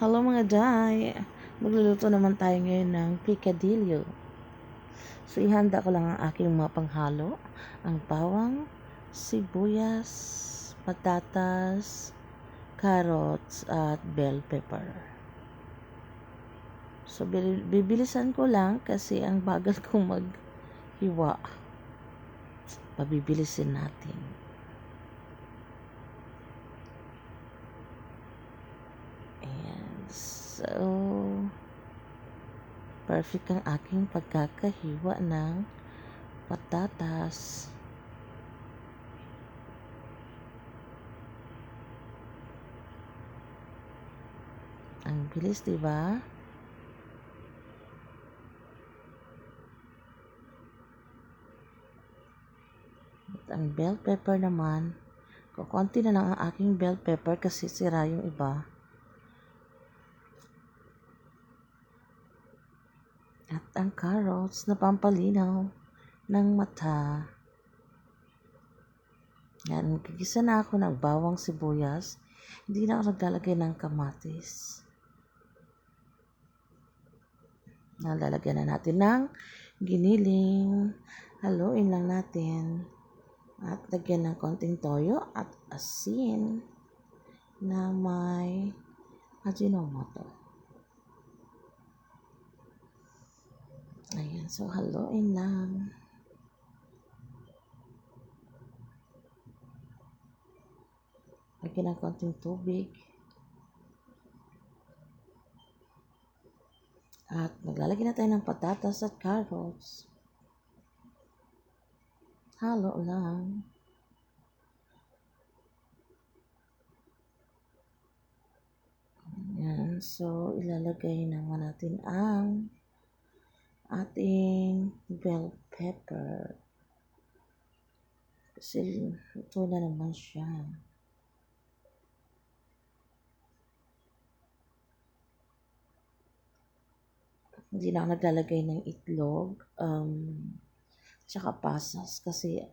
Hello mga day! Magluluto naman tayo ngayon ng picadillo. So, ihanda ko lang ang aking mga panghalo. Ang bawang, sibuyas, patatas, carrots, at bell pepper. So, bibilisan ko lang kasi ang bagal kong maghiwa. Pabibilisin natin. So, perfect ang aking pagkakahiwa ng patatas. Ang bilis, diba? At ang bell pepper naman, kukunti na lang ang aking bell pepper kasi sira yung iba. At ang carrots na pampalinaw ng mata. Yan, gigisa na ako ng bawang sibuyas. Hindi na ako naglalagay ng kamatis. Lalagyan na natin ng giniling. Haluin lang natin. At lagyan ng konting toyo at asin na may Ajinomoto. Ayan, so haluin lang. Lagyan ng konting tubig. At maglalagay na tayo ng patatas at carrots. Halo lang. Ayan, so ilalagay naman natin ang ating bell pepper. Kasi ito na naman siya. Hindi na ako naglalagay ng itlog, tsaka pasas kasi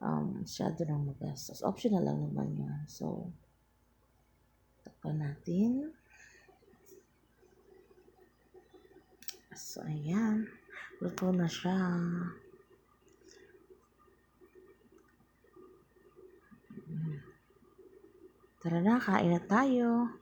masyado nang magastos. Optional lang naman yan. So, takpan natin. So, ayan. Luto na siya. Tara na, kain na tayo.